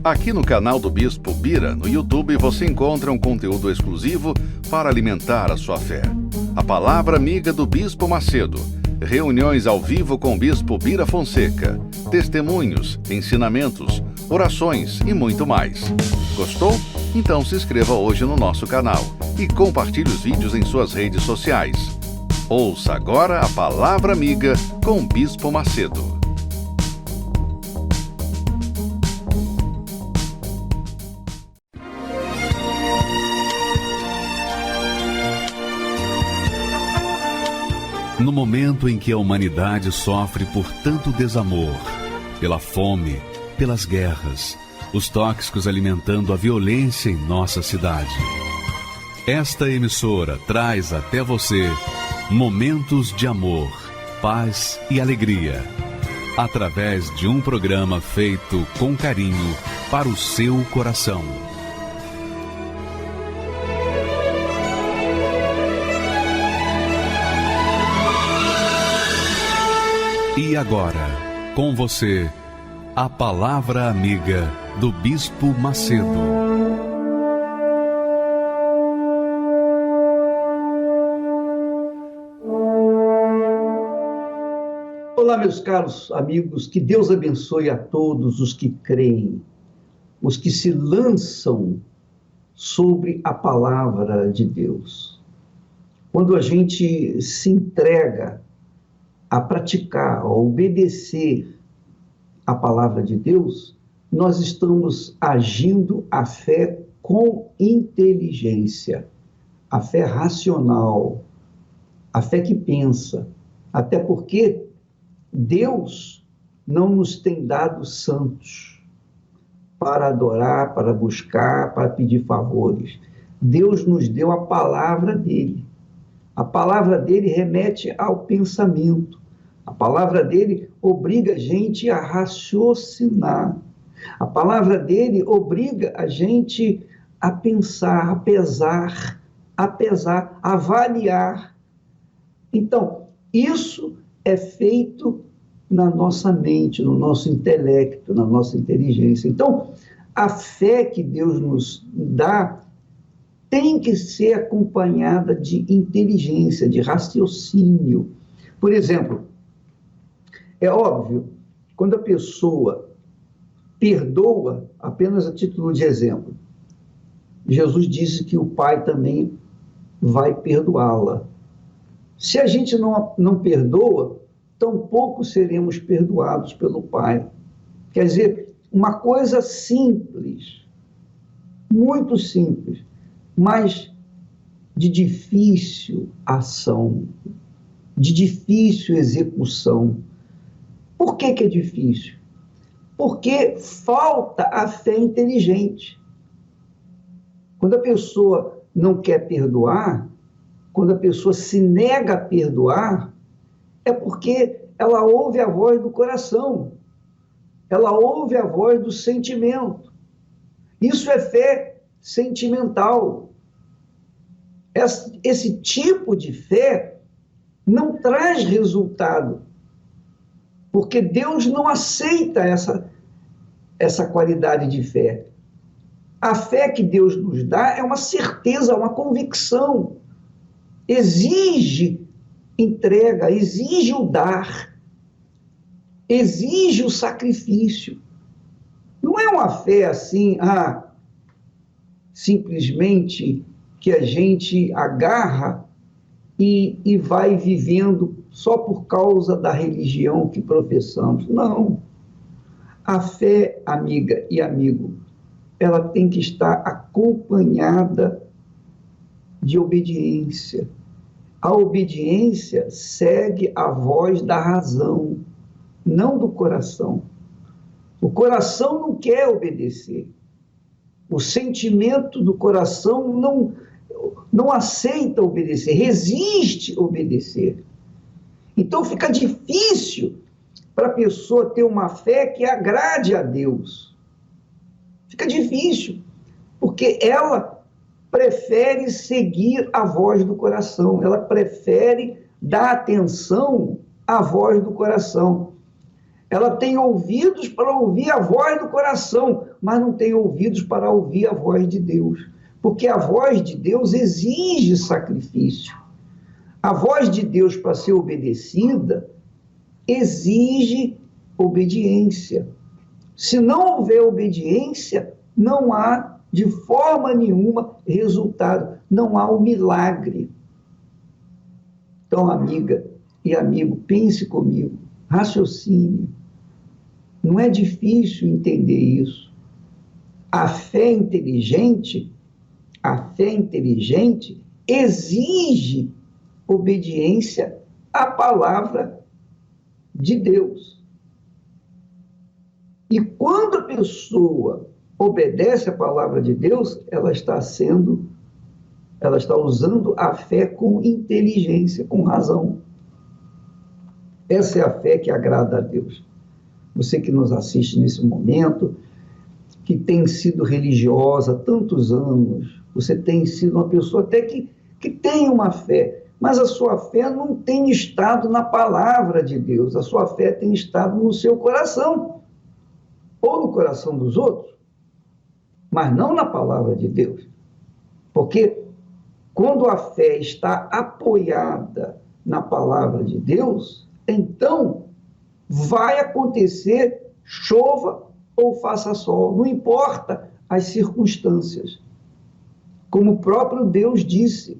Aqui no canal do Bispo Bira, no YouTube, você encontra um conteúdo exclusivo para alimentar a sua fé. A Palavra Amiga do Bispo Macedo. Reuniões ao vivo com o Bispo Bira Fonseca. Testemunhos, ensinamentos, orações e muito mais. Gostou? Então se inscreva hoje no nosso canal e compartilhe os vídeos em suas redes sociais. Ouça agora a Palavra Amiga com o Bispo Macedo. No momento em que a humanidade sofre por tanto desamor, pela fome, pelas guerras, os tóxicos alimentando a violência em nossa cidade, esta emissora traz até você momentos de amor, paz e alegria, através de um programa feito com carinho para o seu coração. E agora, com você, a Palavra Amiga do Bispo Macedo. Olá, meus caros amigos, que Deus abençoe a todos os que creem, os que se lançam sobre a Palavra de Deus. Quando a gente se entrega a praticar, a obedecer a palavra de Deus, nós estamos agindo a fé com inteligência, a fé racional, a fé que pensa, até porque Deus não nos tem dado santos para adorar, para buscar, para pedir favores. Deus nos deu a palavra dele. A palavra dele remete ao pensamento. A palavra dele obriga a gente a raciocinar. A palavra dele obriga a gente a pensar, a pesar, a avaliar. Então, isso é feito na nossa mente, no nosso intelecto, na nossa inteligência. Então, a fé que Deus nos dá tem que ser acompanhada de inteligência, de raciocínio. Por exemplo, é óbvio, quando a pessoa perdoa, apenas a título de exemplo, Jesus disse que o Pai também vai perdoá-la. Se a gente não perdoa, tampouco seremos perdoados pelo Pai. Quer dizer, uma coisa simples, muito simples, mas de difícil ação, de difícil execução. Por que é difícil? Porque falta a fé inteligente. Quando a pessoa não quer perdoar, quando a pessoa se nega a perdoar, é porque ela ouve a voz do coração, ela ouve a voz do sentimento. Isso é fé sentimental. Esse tipo de fé não traz resultado, porque Deus não aceita essa qualidade de fé. A fé que Deus nos dá é uma certeza, uma convicção. Exige entrega, exige o dar, exige o sacrifício. Não é uma fé assim, simplesmente que a gente agarra e vai vivendo só por causa da religião que professamos. Não. A fé, amiga e amigo, ela tem que estar acompanhada de obediência. A obediência segue a voz da razão, não do coração. O coração não quer obedecer. O sentimento do coração não aceita obedecer, resiste a obedecer. Então fica difícil para a pessoa ter uma fé que agrade a Deus. Fica difícil, porque ela prefere seguir a voz do coração, ela prefere dar atenção à voz do coração. Ela tem ouvidos para ouvir a voz do coração, mas não tem ouvidos para ouvir a voz de Deus. Porque a voz de Deus exige sacrifício. A voz de Deus, para ser obedecida, exige obediência. Se não houver obediência, não há, de forma nenhuma, resultado. Não há o milagre. Então, amiga e amigo, pense comigo, raciocine. Não é difícil entender isso. A fé inteligente exige obediência à palavra de Deus. E quando a pessoa obedece à palavra de Deus, ela está usando a fé com inteligência, com razão. Essa é a fé que agrada a Deus. Você que nos assiste nesse momento, que tem sido religiosa há tantos anos, você tem sido uma pessoa até que tem uma fé, mas a sua fé não tem estado na palavra de Deus, a sua fé tem estado no seu coração, ou no coração dos outros, mas não na palavra de Deus. Porque quando a fé está apoiada na palavra de Deus, então vai acontecer, chova ou faça sol, não importa as circunstâncias. Como o próprio Deus disse,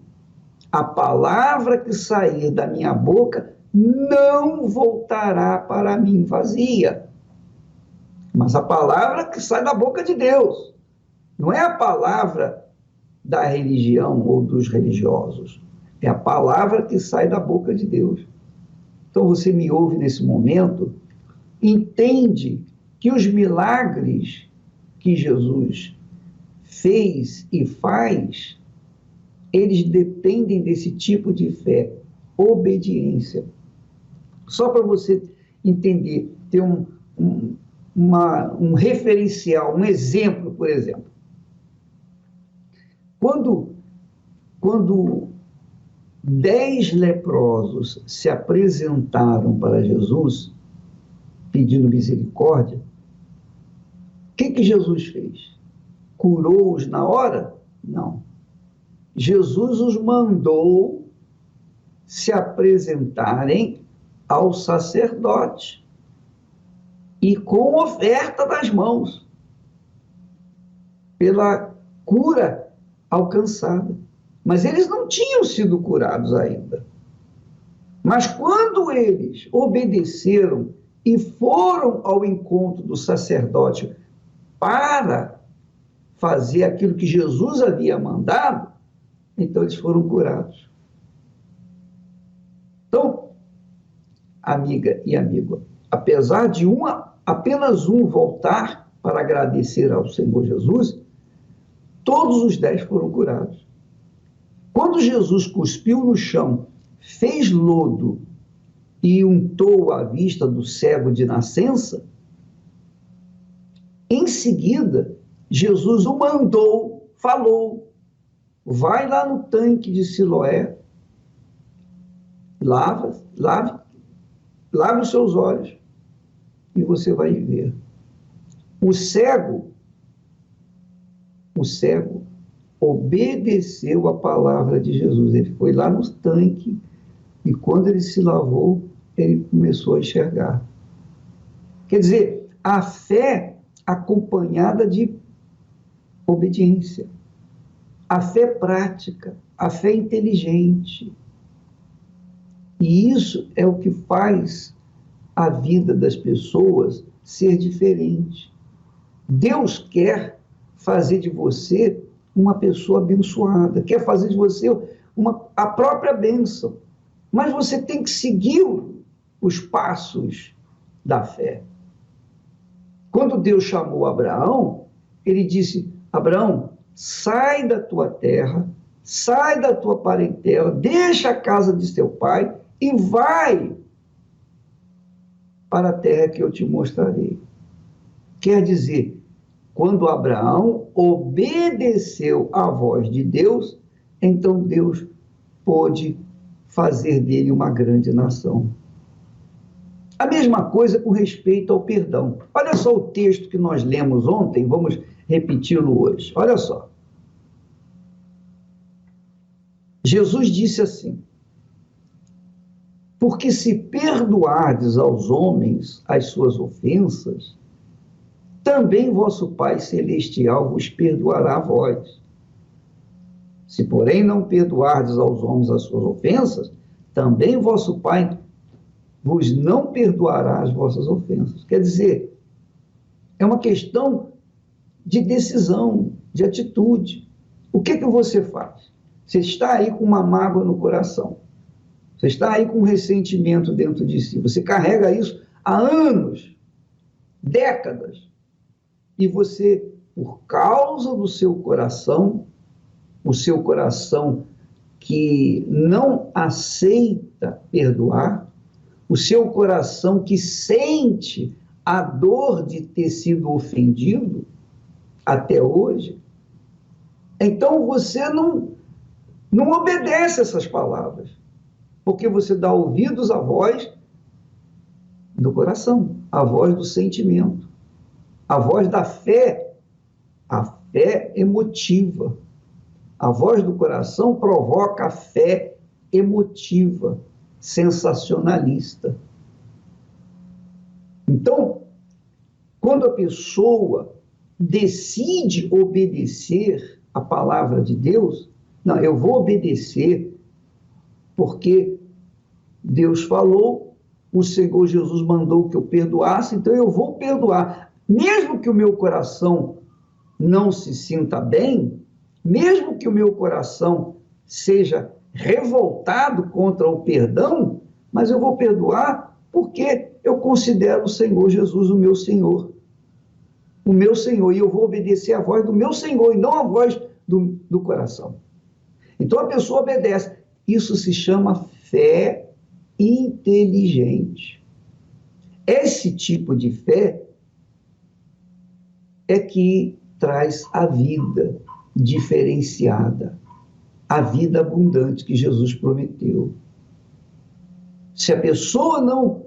a palavra que sair da minha boca não voltará para mim vazia, mas a palavra que sai da boca de Deus, não é a palavra da religião ou dos religiosos, é a palavra que sai da boca de Deus. Então você me ouve nesse momento, entende que os milagres que Jesus fez e faz, eles dependem desse tipo de fé, obediência. Só para você entender, ter um referencial, um exemplo, por exemplo. Quando 10 leprosos se apresentaram para Jesus, pedindo misericórdia, o que Jesus fez? Curou-os na hora? Não. Jesus os mandou se apresentarem ao sacerdote e com oferta das mãos, pela cura alcançada. Mas eles não tinham sido curados ainda. Mas quando eles obedeceram e foram ao encontro do sacerdote para fazer aquilo que Jesus havia mandado, então eles foram curados. Então, amiga e amigo, apesar de apenas um voltar para agradecer ao Senhor Jesus, todos os 10 foram curados. Quando Jesus cuspiu no chão, fez lodo e untou a vista do cego de nascença, em seguida, Jesus o mandou, falou, vai lá no tanque de Siloé, lave os seus olhos e você vai ver. O cego obedeceu a palavra de Jesus. Ele foi lá no tanque e quando ele se lavou, ele começou a enxergar. Quer dizer, a fé acompanhada de obediência, a fé prática, a fé inteligente. E isso é o que faz a vida das pessoas ser diferente. Deus quer fazer de você uma pessoa abençoada, quer fazer de você a própria bênção. Mas você tem que seguir os passos da fé. Quando Deus chamou Abraão, ele disse, Abraão, sai da tua terra, sai da tua parentela, deixa a casa de teu pai e vai para a terra que eu te mostrarei. Quer dizer, quando Abraão obedeceu à voz de Deus, então Deus pôde fazer dele uma grande nação. A mesma coisa com respeito ao perdão. Olha só o texto que nós lemos ontem, vamos repeti-lo hoje. Olha só. Jesus disse assim: porque se perdoardes aos homens as suas ofensas, também vosso Pai Celestial vos perdoará a vós. Se, porém, não perdoardes aos homens as suas ofensas, também vosso Pai vos não perdoará as vossas ofensas. Quer dizer, é uma questão de decisão, de atitude. O que você faz? Você está aí com uma mágoa no coração. Você está aí com um ressentimento dentro de si. Você carrega isso há anos, décadas. E você, por causa do seu coração, o seu coração que não aceita perdoar, o seu coração que sente a dor de ter sido ofendido até hoje, então você não obedece essas palavras, porque você dá ouvidos à voz do coração, à voz do sentimento, à voz da fé, a fé emotiva. A voz do coração provoca a fé emotiva, sensacionalista. Então, quando a pessoa decide obedecer a palavra de Deus, não, eu vou obedecer porque Deus falou, o Senhor Jesus mandou que eu perdoasse, então eu vou perdoar. Mesmo que o meu coração não se sinta bem, mesmo que o meu coração seja revoltado contra o perdão, mas eu vou perdoar porque eu considero o Senhor Jesus o meu Senhor. O meu Senhor, e eu vou obedecer à voz do meu Senhor e não à voz do coração. Então a pessoa obedece. Isso se chama fé inteligente. Esse tipo de fé é que traz a vida diferenciada, a vida abundante que Jesus prometeu. Se a pessoa não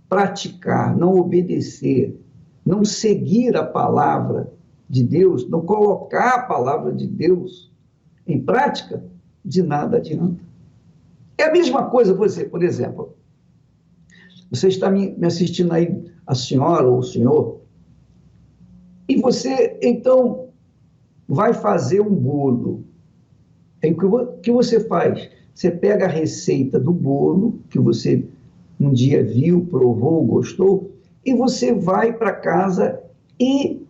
praticar, não obedecer, não seguir a palavra de Deus, não colocar a palavra de Deus em prática, de nada adianta. É a mesma coisa você, por exemplo, você está me assistindo aí, a senhora ou o senhor, e você, então, vai fazer um bolo. O que você faz? Você pega a receita do bolo, que você um dia viu, provou, gostou, e você vai para casa e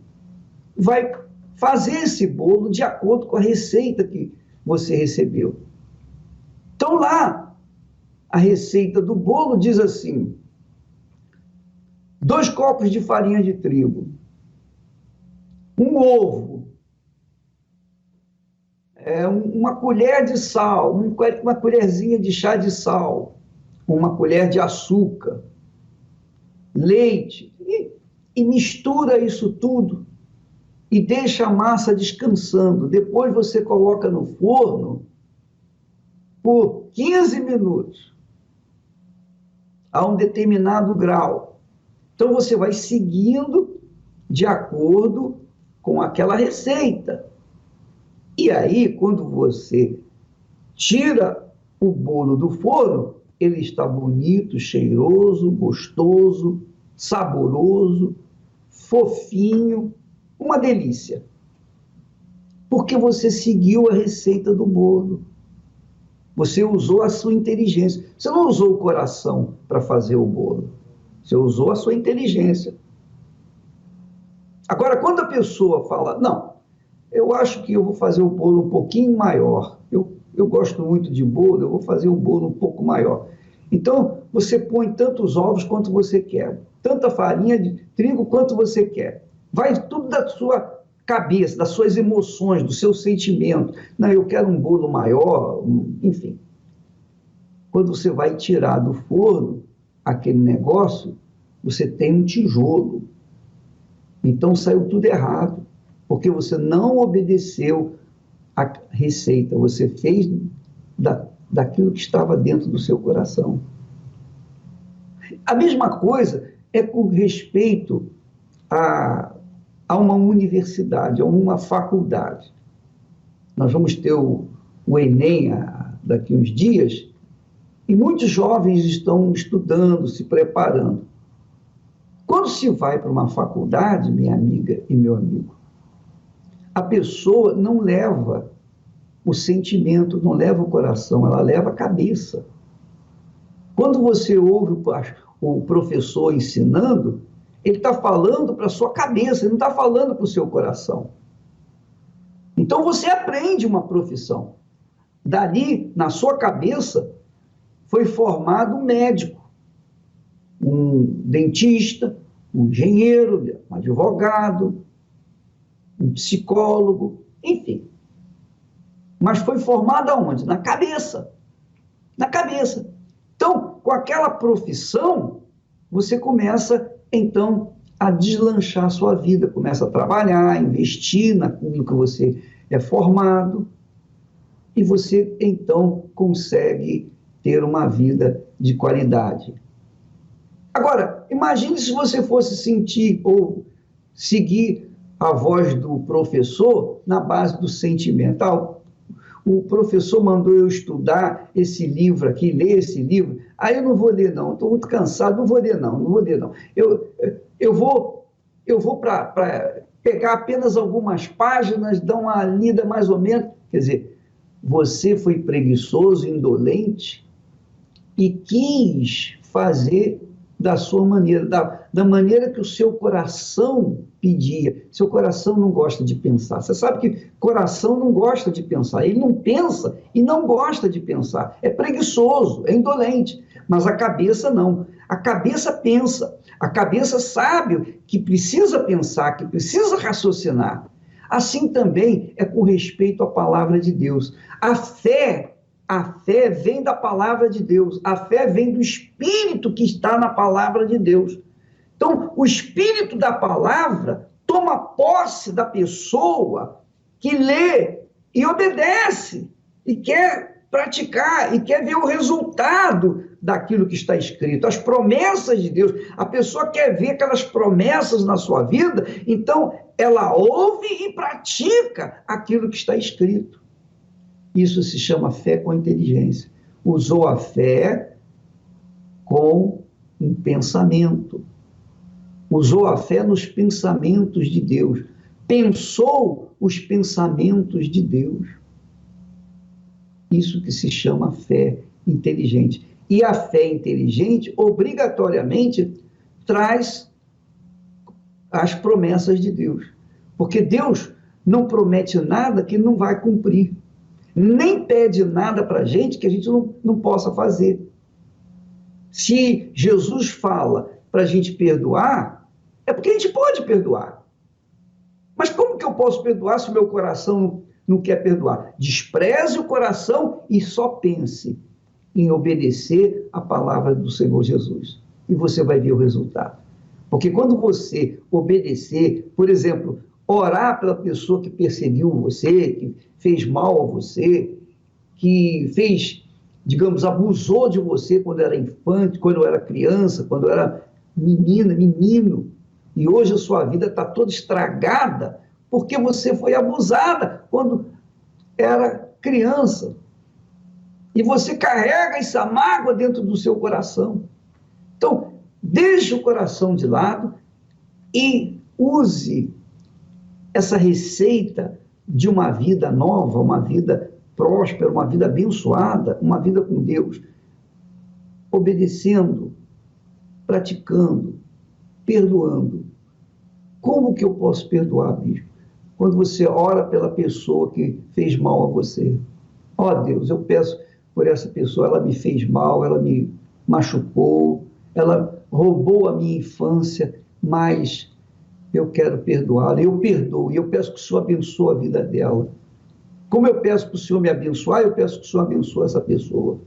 vai fazer esse bolo de acordo com a receita que você recebeu. Então lá, a receita do bolo diz assim: 2 copos de farinha de trigo, um ovo, uma colher de sal, uma colherzinha de chá de sal, uma colher de açúcar, leite, e mistura isso tudo e deixa a massa descansando. Depois você coloca no forno por 15 minutos, a um determinado grau. Então você vai seguindo de acordo com aquela receita. E aí, quando você tira o bolo do forno, ele está bonito, cheiroso, gostoso, saboroso, fofinho, uma delícia. Porque você seguiu a receita do bolo. Você usou a sua inteligência. Você não usou o coração para fazer o bolo. Você usou a sua inteligência. Agora, quando a pessoa fala, não, eu acho que eu vou fazer o bolo um pouquinho maior. Eu gosto muito de bolo, eu vou fazer um bolo um pouco maior. Então, você põe tantos ovos quanto você quer, tanta farinha de trigo quanto você quer. Vai tudo da sua cabeça, das suas emoções, do seu sentimento. Não, eu quero um bolo maior, enfim. Quando você vai tirar do forno aquele negócio, você tem um tijolo. Então saiu tudo errado, porque você não obedeceu a receita, você fez daquilo que estava dentro do seu coração. A mesma coisa é com respeito a uma universidade, a uma faculdade. Nós vamos ter o Enem daqui a uns dias, e muitos jovens estão estudando, se preparando. Quando se vai para uma faculdade, minha amiga e meu amigo, a pessoa não leva o sentimento, não leva o coração, ela leva a cabeça. Quando você ouve o professor ensinando, ele está falando para a sua cabeça, ele não está falando para o seu coração. Então você aprende uma profissão. Dali, na sua cabeça, foi formado um médico, um dentista, um engenheiro, um advogado, um psicólogo, enfim. Mas foi formado aonde? Na cabeça. Na cabeça. Então, com aquela profissão, você começa, então, a deslanchar a sua vida, começa a trabalhar, investir naquilo que você é formado, e você, então, consegue ter uma vida de qualidade. Agora, imagine se você fosse sentir ou seguir a voz do professor na base do sentimental. O professor mandou eu estudar esse livro aqui, ler esse livro. Aí eu não vou ler, não. Estou muito cansado, não vou ler, não. Não vou ler, não. Eu vou para pegar apenas algumas páginas, dar uma lida mais ou menos. Quer dizer, você foi preguiçoso, indolente e quis fazer da sua maneira, da maneira que o seu coração pedia. Seu coração não gosta de pensar. Você sabe que coração não gosta de pensar. Ele não pensa e não gosta de pensar. É preguiçoso, é indolente. Mas a cabeça não. A cabeça pensa. A cabeça sabe que precisa pensar, que precisa raciocinar. Assim também é com respeito à palavra de Deus. A fé vem da palavra de Deus. A fé vem do Espírito que está na palavra de Deus. Então, o Espírito da palavra toma posse da pessoa que lê e obedece, e quer praticar, e quer ver o resultado daquilo que está escrito, as promessas de Deus. A pessoa quer ver aquelas promessas na sua vida, então ela ouve e pratica aquilo que está escrito. Isso se chama fé com inteligência. Usou a fé com um pensamento. Usou a fé nos pensamentos de Deus. Pensou os pensamentos de Deus. Isso que se chama fé inteligente. E a fé inteligente, obrigatoriamente, traz as promessas de Deus. Porque Deus não promete nada que não vai cumprir. Nem pede nada para a gente que a gente não possa fazer. Se Jesus fala para a gente perdoar, é porque a gente pode perdoar. Mas como que eu posso perdoar se o meu coração não quer perdoar? Despreze o coração e só pense em obedecer a palavra do Senhor Jesus. E você vai ver o resultado. Porque quando você obedecer, por exemplo, orar pela pessoa que perseguiu você, que fez mal a você, que fez, digamos, abusou de você quando era infante, quando era criança, quando era menina, menino, e hoje a sua vida está toda estragada porque você foi abusada quando era criança. E você carrega essa mágoa dentro do seu coração. Então, deixe o coração de lado e use essa receita de uma vida nova, uma vida próspera, uma vida abençoada, uma vida com Deus, obedecendo, praticando, perdoando. Como que eu posso perdoar, bispo? Quando você ora pela pessoa que fez mal a você. Ó Deus, eu peço por essa pessoa, ela me fez mal, ela me machucou, ela roubou a minha infância, mas eu quero perdoá-la, eu perdoo, e eu peço que o Senhor abençoe a vida dela. Como eu peço para o Senhor me abençoar, eu peço que o Senhor abençoe essa pessoa.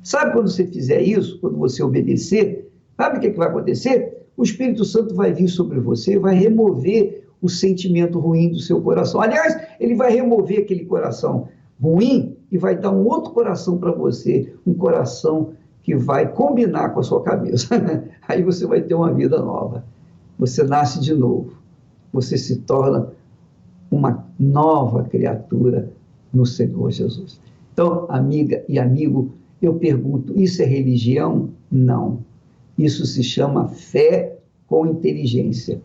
Sabe quando você fizer isso, quando você obedecer, sabe o que vai acontecer? O Espírito Santo vai vir sobre você, vai remover o sentimento ruim do seu coração. Aliás, ele vai remover aquele coração ruim e vai dar um outro coração para você, um coração que vai combinar com a sua cabeça. Aí você vai ter uma vida nova. Você nasce de novo. Você se torna uma nova criatura no Senhor Jesus. Então, amiga e amigo, eu pergunto, isso é religião? Não. Isso se chama fé com inteligência.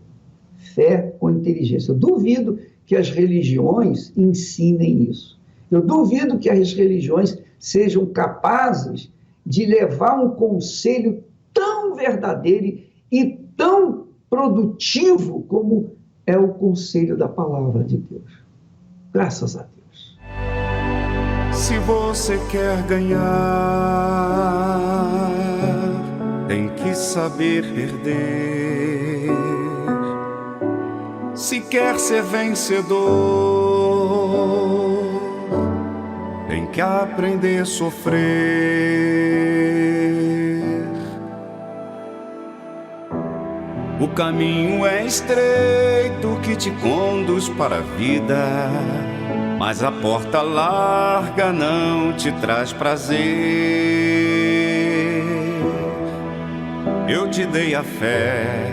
Fé com inteligência. Eu duvido que as religiões ensinem isso. Eu duvido que as religiões sejam capazes de levar um conselho tão verdadeiro e tão produtivo como é o conselho da palavra de Deus. Graças a Deus. Se você quer ganhar, tem que saber perder. Se quer ser vencedor, tem que aprender a sofrer. O caminho é estreito que te conduz para a vida, mas a porta larga não te traz prazer. Eu te dei a fé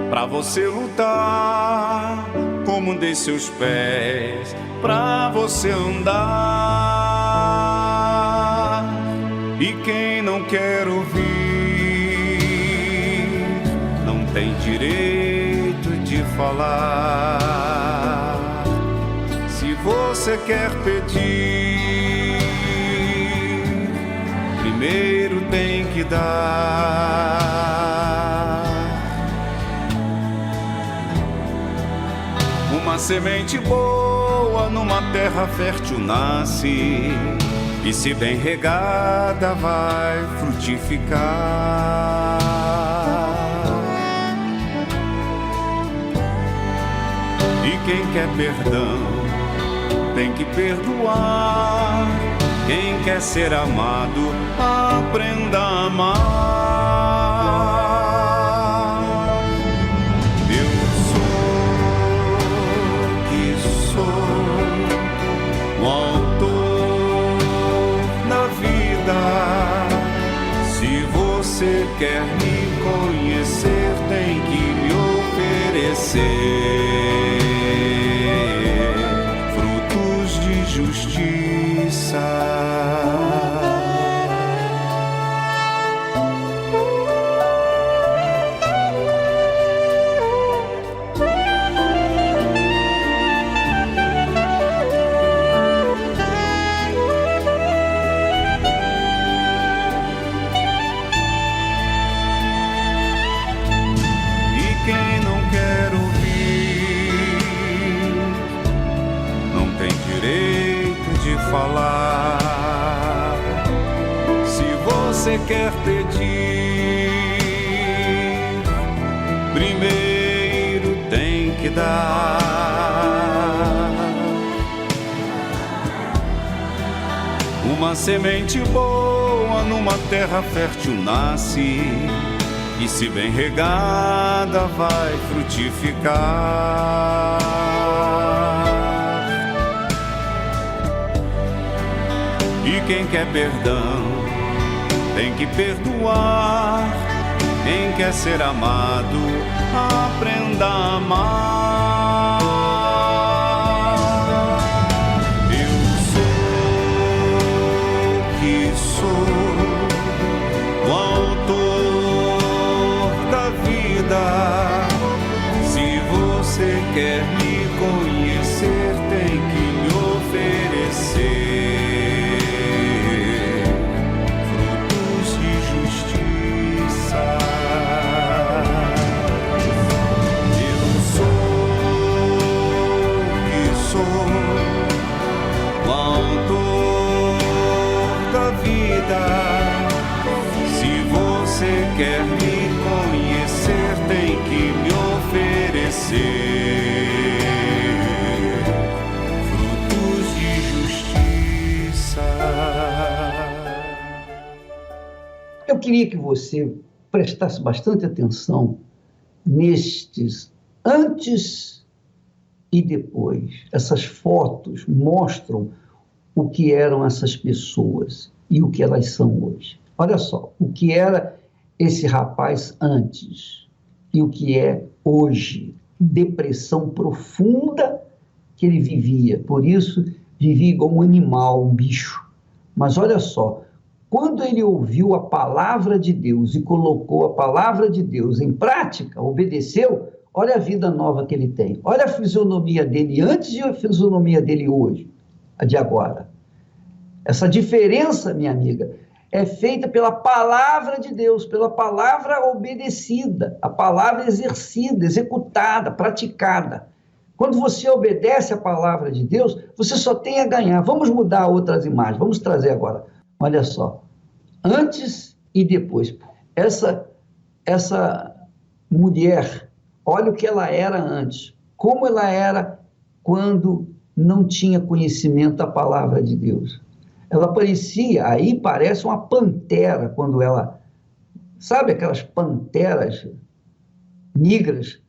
pra você lutar, como dei seus pés pra você andar. E quem não quer ouvir não tem direito de falar. Se você quer pedir, primeiro tem que dar. Uma semente boa numa terra fértil nasce, e se bem regada vai frutificar. E quem quer perdão tem que perdoar. Quem quer ser amado, aprenda a amar. Eu sou que sou o autor da vida. Se você quer me conhecer, tem que me oferecer justiça. E quem não quer ouvir não tem direito de falar. Se você quer pedir, primeiro tem que dar. Uma semente boa numa terra fértil nasce, e se bem regada vai frutificar. E quem quer perdão tem que perdoar. Quem quer ser amado, aprenda a amar. Eu sou que sou o autor da vida. Se você quer me conhecer, tem que me oferecer Se você quer me conhecer, tem que me oferecer frutos de justiça. Eu queria que você prestasse bastante atenção nestes antes e depois. Essas fotos mostram o que eram essas pessoas e o que elas são hoje. Olha só, o que era esse rapaz antes e o que é hoje. Depressão profunda que ele vivia, por isso vivia igual um animal, um bicho. Mas olha só, quando ele ouviu a palavra de Deus e colocou a palavra de Deus em prática, obedeceu, olha a vida nova que ele tem. Olha a fisionomia dele antes e a fisionomia dele hoje, a de agora. Essa diferença, minha amiga, é feita pela palavra de Deus, pela palavra obedecida, a palavra exercida, executada, praticada. Quando você obedece a palavra de Deus, você só tem a ganhar. Vamos mudar outras imagens, vamos trazer agora. Olha só, antes e depois. Essa mulher, olha o que ela era antes, como ela era quando não tinha conhecimento da palavra de Deus. Ela parecia, aí parece uma pantera, quando ela, sabe aquelas panteras negras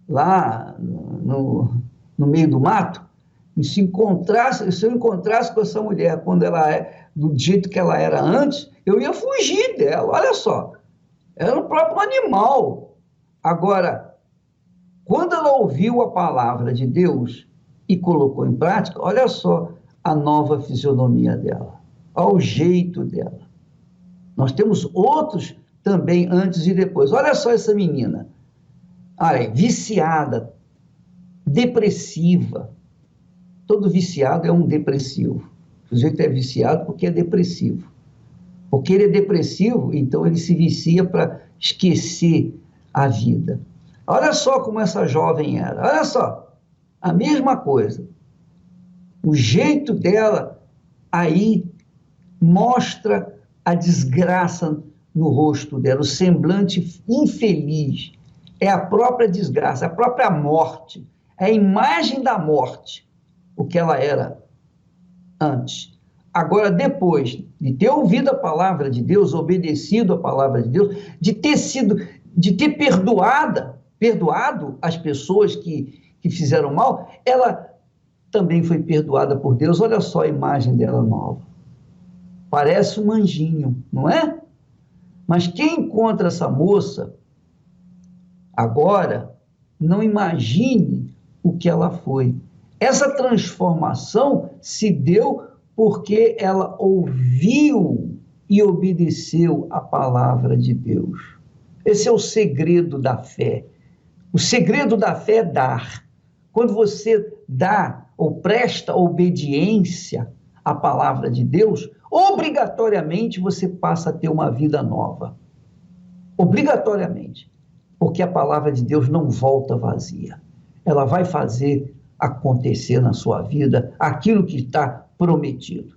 lá no meio do mato? E se eu encontrasse com essa mulher quando ela é do jeito que ela era antes, eu ia fugir dela. Olha só, era o próprio animal. Agora, quando ela ouviu a palavra de Deus e colocou em prática, olha só a nova fisionomia dela, ao jeito dela. Nós temos outros também antes e depois. Olha só essa menina, viciada, depressiva. Todo viciado é um depressivo. O sujeito é viciado porque é depressivo. Porque ele é depressivo, então ele se vicia para esquecer a vida. Olha só como essa jovem era. Olha só, a mesma coisa. O jeito dela aí mostra a desgraça no rosto dela, o semblante infeliz. É a própria desgraça, a própria morte, é a imagem da morte, o que ela era antes. Agora, depois de ter ouvido a palavra de Deus, obedecido a palavra de Deus, de ter perdoado as pessoas que fizeram mal, ela também foi perdoada por Deus. Olha só a imagem dela nova. Parece um anjinho, não é? Mas quem encontra essa moça agora, não imagine o que ela foi. Essa transformação se deu porque ela ouviu e obedeceu a palavra de Deus. Esse é o segredo da fé. O segredo da fé é dar. Quando você dá ou presta obediência à palavra de Deus, obrigatoriamente você passa a ter uma vida nova. Obrigatoriamente. Porque a palavra de Deus não volta vazia. Ela vai fazer acontecer na sua vida aquilo que está prometido.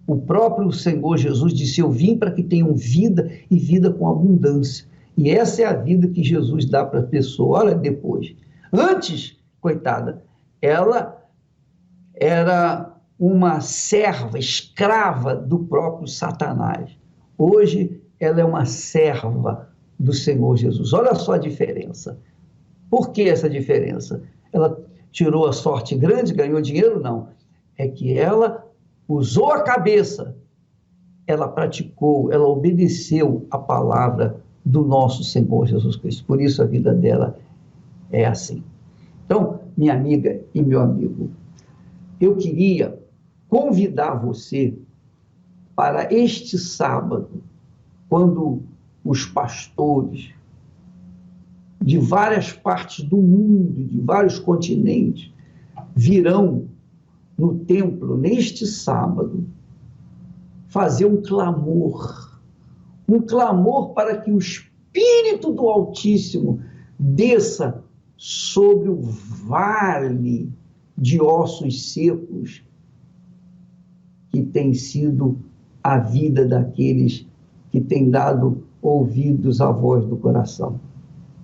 O próprio Senhor Jesus disse: eu vim para que tenham vida e vida com abundância. E essa é a vida que Jesus dá para a pessoa. Olha depois. Antes, coitada, ela era uma serva, escrava do próprio Satanás. Hoje, ela é uma serva do Senhor Jesus. Olha só a diferença. Por que essa diferença? Ela tirou a sorte grande, ganhou dinheiro? Não. É que ela usou a cabeça, ela praticou, ela obedeceu a palavra do nosso Senhor Jesus Cristo. Por isso a vida dela é assim. Então, minha amiga e meu amigo, eu queria convidar você para este sábado, quando os pastores de várias partes do mundo, de vários continentes, virão no templo, neste sábado, fazer um clamor para que o Espírito do Altíssimo desça sobre o vale de ossos secos que tem sido a vida daqueles que têm dado ouvidos à voz do coração.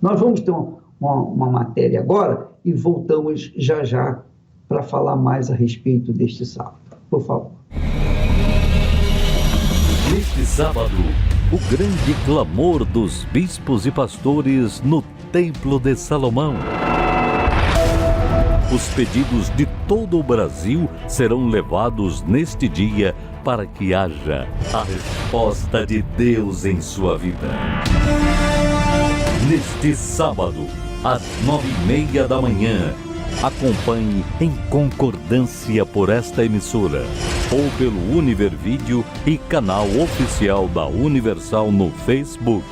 Nós vamos ter uma matéria agora e voltamos já para falar mais a respeito deste sábado. Por favor. Neste sábado, o grande clamor dos bispos e pastores no Templo de Salomão. Os pedidos de todo o Brasil serão levados neste dia para que haja a resposta de Deus em sua vida. Neste sábado, às 9h30 da manhã, acompanhe em concordância por esta emissora ou pelo Univer Vídeo e canal oficial da Universal no Facebook.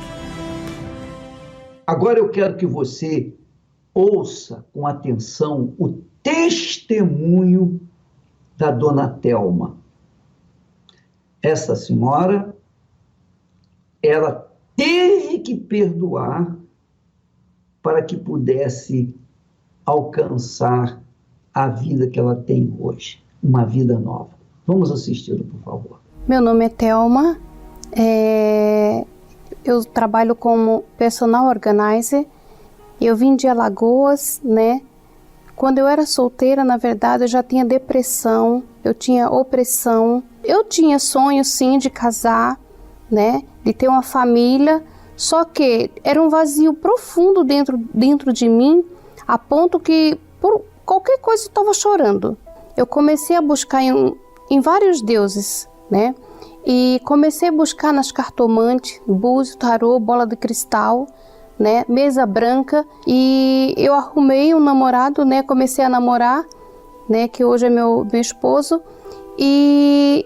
Agora eu quero que você ouça com atenção o testemunho da dona Thelma. Essa senhora, ela teve que perdoar para que pudesse alcançar a vida que ela tem hoje, uma vida nova. Vamos assisti-lo, por favor. Meu nome é Thelma, eu trabalho como personal organizer. Eu vim de Alagoas, né? Quando eu era solteira, na verdade, eu já tinha depressão, eu tinha opressão. Eu tinha sonho, sim, de casar, né? De ter uma família, só que era um vazio profundo dentro de mim, a ponto que por qualquer coisa eu estava chorando. Eu comecei a buscar em vários deuses, né? E comecei a buscar nas cartomantes, búzio, tarô, bola de cristal, né, mesa branca, e eu arrumei um namorado, né, comecei a namorar, né, que hoje é meu esposo, e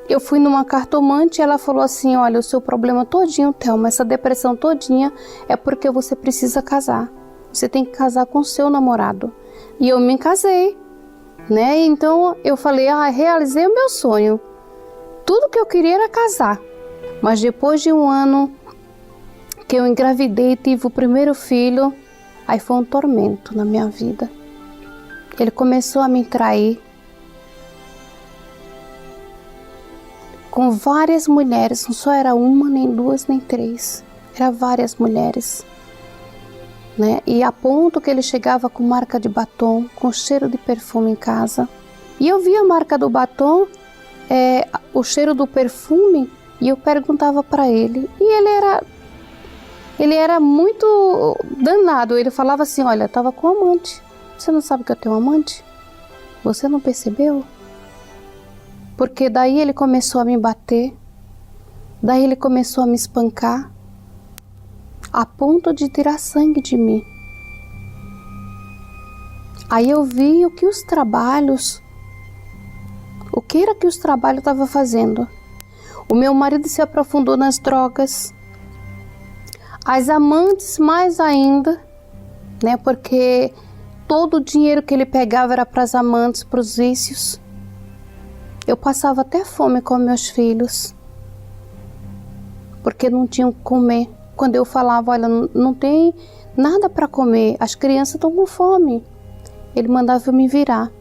eu fui numa cartomante e ela falou assim: olha, o seu problema todinho, Thelma, essa depressão todinha é porque você precisa casar, você tem que casar com o seu namorado. E eu me casei, né, então eu falei, realizei o meu sonho, tudo que eu queria era casar. Mas depois de um ano que eu engravidei e tive o primeiro filho, aí foi um tormento na minha vida. Ele começou a me trair com várias mulheres, não só era uma, nem duas, nem três, eram várias mulheres, né? E a ponto que ele chegava com marca de batom, com cheiro de perfume em casa. E eu via a marca do batom, o cheiro do perfume, e eu perguntava para ele, e ele era muito danado. Ele falava assim: olha, eu estava com um amante. Você não sabe que eu tenho um amante? Você não percebeu? Porque daí ele começou a me bater, daí ele começou a me espancar, a ponto de tirar sangue de mim. Aí eu vi o que era que os trabalhos estavam fazendo. O meu marido se aprofundou nas drogas, as amantes mais ainda, né? Porque todo o dinheiro que ele pegava era para as amantes, para os vícios. Eu passava até fome com meus filhos, porque não tinham o que comer. Quando eu falava: olha, não tem nada para comer, as crianças estão com fome, ele mandava eu me virar.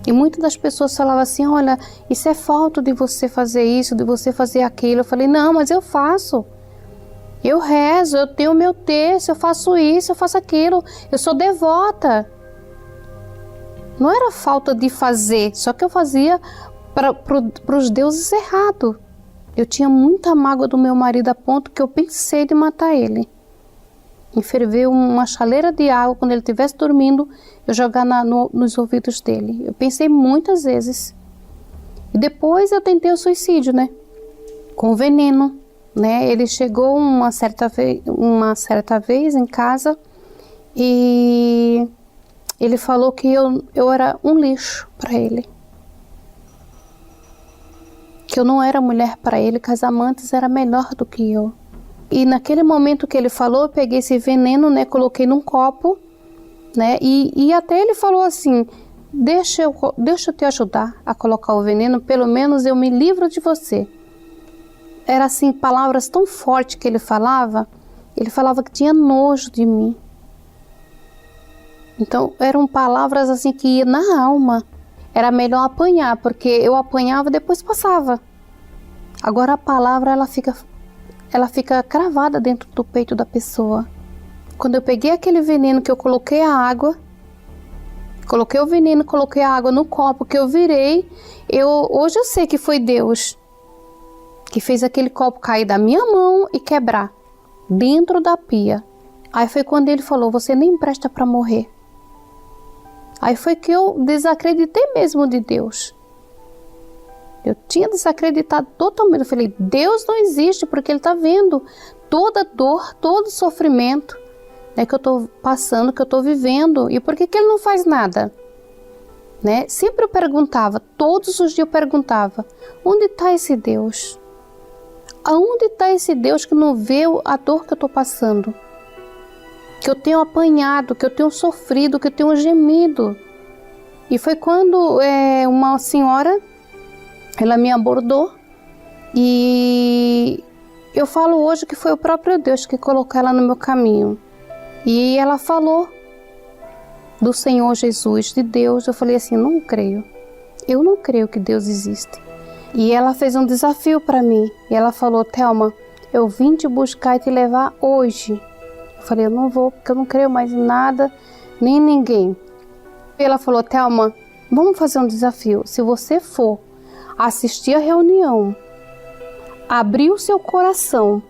E muitas das pessoas falavam assim: olha, isso é falta de você fazer isso, de você fazer aquilo. Eu falei: não, mas eu faço. Eu rezo, eu tenho o meu texto, eu faço isso, eu faço aquilo. Eu sou devota. Não era falta de fazer, só que eu fazia para os deuses errados. Eu tinha muita mágoa do meu marido a ponto que eu pensei de matar ele. Em ferver uma chaleira de água, quando ele estivesse dormindo, eu jogar nos ouvidos dele. Eu pensei muitas vezes. E depois eu tentei o suicídio, né? Com veneno, né? Ele chegou uma certa vez em casa e ele falou que eu era um lixo para ele. Que eu não era mulher para ele, que as amantes eram melhor do que eu. E naquele momento que ele falou, eu peguei esse veneno, né, coloquei num copo, né, e até ele falou assim: deixa eu te ajudar a colocar o veneno, pelo menos eu me livro de você. Era assim, palavras tão fortes que ele falava que tinha nojo de mim. Então eram palavras assim que iam na alma. Era melhor apanhar, porque eu apanhava e depois passava. Agora a palavra ela fica cravada dentro do peito da pessoa. Quando eu peguei aquele veneno que eu coloquei a água, coloquei o veneno, coloquei a água no copo que eu virei, hoje eu sei que foi Deus que fez aquele copo cair da minha mão e quebrar dentro da pia. Aí foi quando ele falou: você nem presta para morrer. Aí foi que eu desacreditei mesmo de Deus. Eu tinha desacreditado totalmente. Eu falei, Deus não existe, porque Ele está vendo toda dor, todo sofrimento, né, que eu estou passando, que eu estou vivendo. E por que Ele não faz nada? Né? Sempre eu perguntava, todos os dias eu perguntava, onde está esse Deus? Aonde está esse Deus que não vê a dor que eu estou passando? Que eu tenho apanhado, que eu tenho sofrido, que eu tenho gemido. E foi quando uma senhora, ela me abordou, e eu falo hoje que foi o próprio Deus que colocou ela no meu caminho. E ela falou do Senhor Jesus, de Deus. Eu falei assim, não creio. Eu não creio que Deus existe. E ela fez um desafio para mim. E ela falou, Thelma, eu vim te buscar e te levar hoje. Eu falei, eu não vou, porque eu não creio mais em nada, nem em ninguém. E ela falou, Thelma, vamos fazer um desafio. Se você for assistir a reunião, abrir o seu coração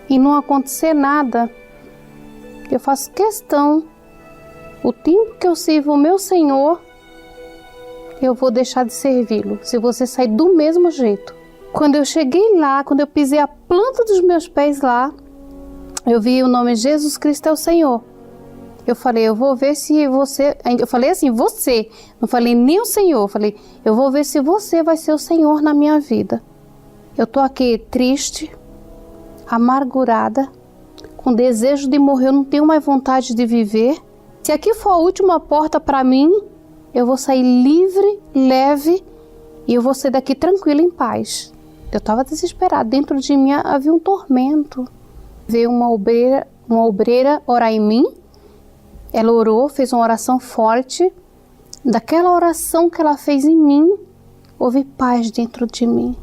e não acontecer nada, eu faço questão, o tempo que eu sirvo o meu Senhor, eu vou deixar de servi-lo, se você sair do mesmo jeito. Quando eu cheguei lá, quando eu pisei a planta dos meus pés lá, eu vi o nome Jesus Cristo é o Senhor. Eu falei, eu vou ver se você... Eu falei assim, você. Não falei nem o Senhor. Eu falei, eu vou ver se você vai ser o Senhor na minha vida. Eu tô aqui triste, amargurada, com desejo de morrer. Eu não tenho mais vontade de viver. Se aqui for a última porta para mim, eu vou sair livre, leve, e eu vou sair daqui tranquila, em paz. Eu estava desesperada. Dentro de mim havia um tormento. Veio uma obreira orar em mim. Ela orou, fez uma oração forte. Daquela oração que ela fez em mim, houve paz dentro de mim.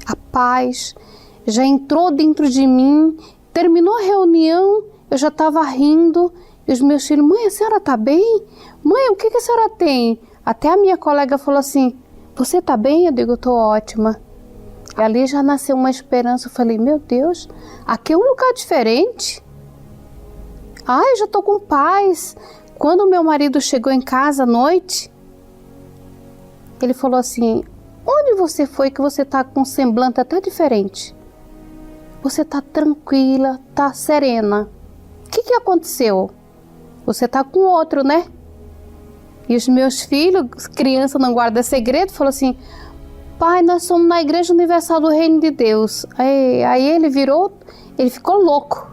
A paz já entrou dentro de mim. Terminou a reunião, eu já estava rindo. E os meus filhos, mãe, a senhora está bem? Mãe, o que a senhora tem? Até a minha colega falou assim, você está bem? Eu digo, eu estou ótima. E ali já nasceu uma esperança. Eu falei, meu Deus, aqui é um lugar diferente. Ai, já estou com paz. Quando o meu marido chegou em casa à noite, ele falou assim, onde você foi que você está com um semblante até diferente? Você está tranquila, está serena. O que aconteceu? Você está com outro, né? E os meus filhos, criança não guarda segredo, falou assim, pai, nós somos na Igreja Universal do Reino de Deus. Aí ele ficou louco.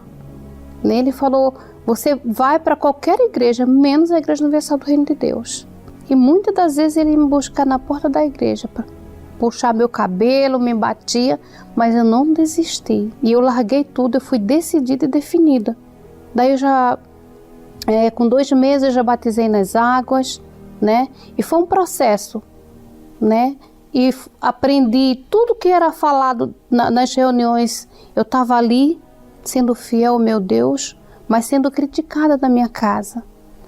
Ele falou, você vai para qualquer igreja, menos a Igreja Universal do Reino de Deus. E muitas das vezes ele me buscava na porta da igreja para puxar meu cabelo, me batia, mas eu não desisti. E eu larguei tudo, eu fui decidida e definida. Daí eu já, com 2 meses, eu já batizei nas águas, né? E foi um processo, né? E aprendi tudo que era falado nas reuniões. Eu estava ali, sendo fiel ao meu Deus, mas sendo criticada na minha casa,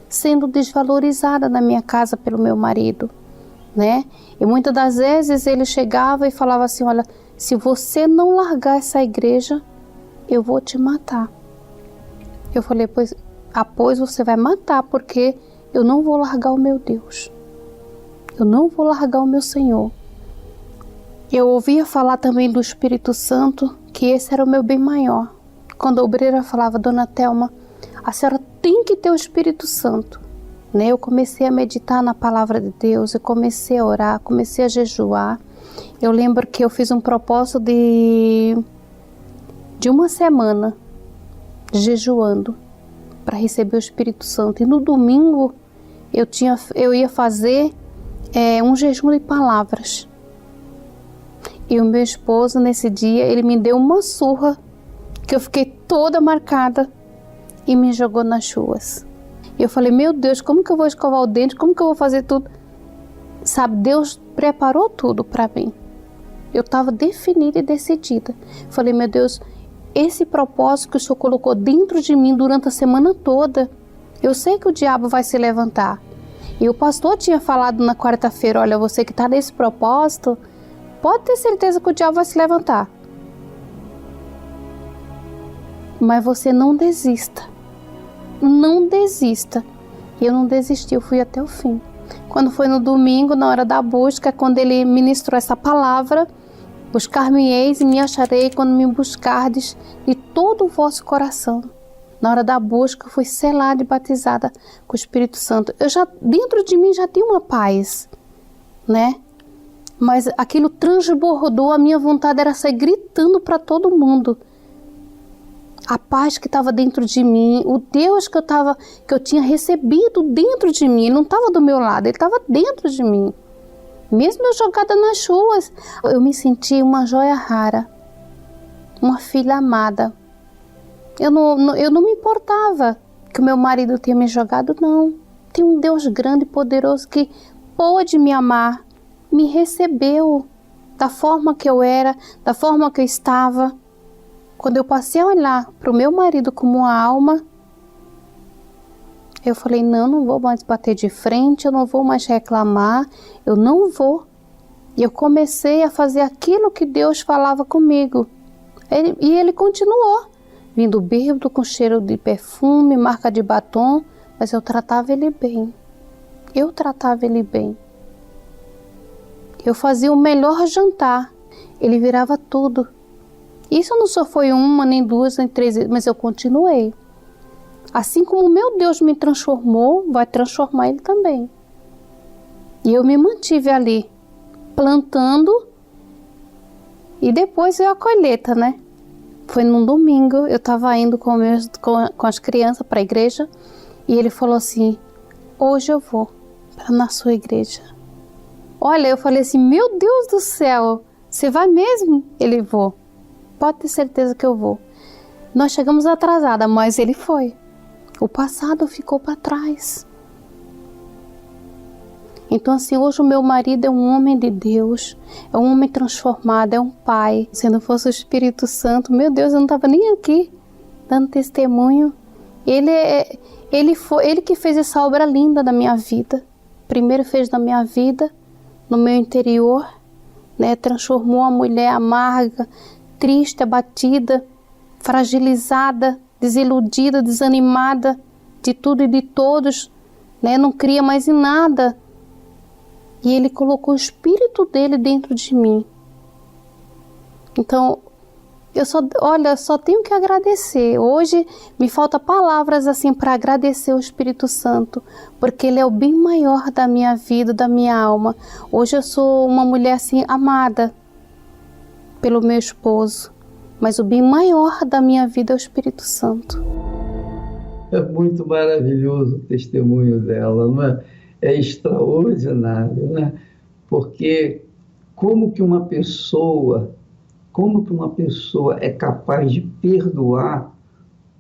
sendo desvalorizada na minha casa pelo meu marido, né? E muitas das vezes ele chegava e falava assim, olha, se você não largar essa igreja, eu vou te matar. Eu falei, pois você vai matar, porque eu não vou largar o meu Deus. Eu não vou largar o meu Senhor. Eu ouvia falar também do Espírito Santo, que esse era o meu bem maior. Quando a obreira falava, dona Thelma, a senhora tem que ter o Espírito Santo. Né? Eu comecei a meditar na palavra de Deus, eu comecei a orar, comecei a jejuar. Eu lembro que eu fiz um propósito de 1 semana jejuando para receber o Espírito Santo. E no domingo eu ia fazer um jejum de palavras. E o meu esposo, nesse dia, ele me deu uma surra, que eu fiquei toda marcada, e me jogou nas ruas. E eu falei, meu Deus, como que eu vou escovar o dente? Como que eu vou fazer tudo? Sabe, Deus preparou tudo para mim. Eu estava definida e decidida. Falei, meu Deus, esse propósito que o Senhor colocou dentro de mim durante a semana toda, eu sei que o diabo vai se levantar. E o pastor tinha falado na quarta-feira, olha, você que está nesse propósito, pode ter certeza que o diabo vai se levantar. Mas você não desista. Não desista. E eu não desisti, eu fui até o fim. Quando foi no domingo, na hora da busca, quando ele ministrou essa palavra, buscar-me-eis e me acharei quando me buscardes de todo o vosso coração. Na hora da busca, eu fui selada e batizada com o Espírito Santo. Dentro de mim já tinha uma paz, né? Mas aquilo transbordou, a minha vontade era sair gritando para todo mundo. A paz que estava dentro de mim, o Deus que eu tinha recebido dentro de mim, ele não estava do meu lado, ele estava dentro de mim. Mesmo eu jogada nas ruas, eu me senti uma joia rara, uma filha amada. Eu não me importava que o meu marido tinha me jogado, não. Tem um Deus grande e poderoso que pôde me amar, me recebeu da forma que eu era, da forma que eu estava. Quando eu passei a olhar para o meu marido como uma alma, eu falei, não vou mais bater de frente, eu não vou mais reclamar, eu não vou. E eu comecei a fazer aquilo que Deus falava comigo. E ele continuou, vindo bêbado, com cheiro de perfume, marca de batom, mas eu tratava ele bem. Eu tratava ele bem. Eu fazia o melhor jantar, ele virava tudo. Isso não só foi uma, nem duas, nem três vezes, mas eu continuei. Assim como meu Deus me transformou, vai transformar ele também. E eu me mantive ali, plantando, e depois veio a colheita, né? Foi num domingo, eu estava indo com as crianças para a igreja, e ele falou assim, hoje eu vou na sua igreja. Olha, eu falei assim, meu Deus do céu, você vai mesmo? Ele, vou. Pode ter certeza que eu vou. Nós chegamos atrasada, mas ele foi. O passado ficou para trás. Então assim, hoje o meu marido é um homem de Deus, é um homem transformado, é um pai. Se não fosse o Espírito Santo, meu Deus, eu não estava nem aqui dando testemunho. Ele que fez essa obra linda da minha vida. Primeiro fez na minha vida, no meu interior, né? Transformou a mulher amarga, triste, abatida, fragilizada, desiludida, desanimada de tudo e de todos, né? Não cria mais em nada. E ele colocou o Espírito dele dentro de mim. Então, eu só tenho que agradecer. Hoje me falta palavras assim para agradecer o Espírito Santo, porque ele é o bem maior da minha vida, da minha alma. Hoje eu sou uma mulher assim amada pelo meu esposo, mas o bem maior da minha vida é o Espírito Santo. É muito maravilhoso o testemunho dela, não é? É extraordinário, né? Porque como que uma pessoa é capaz de perdoar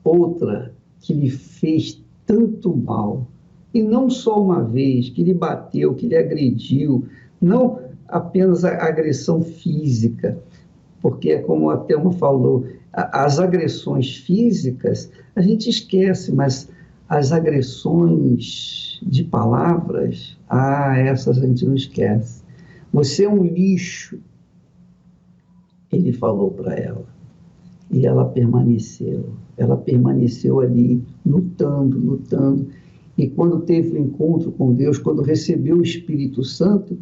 outra que lhe fez tanto mal? E não só uma vez, que lhe bateu, que lhe agrediu, não apenas a agressão física, porque é como a Thelma falou, as agressões físicas a gente esquece, mas as agressões de palavras, essas a gente não esquece. Você é um lixo, ele falou para ela. E ela permaneceu ali, lutando. E quando teve o encontro com Deus, quando recebeu o Espírito Santo,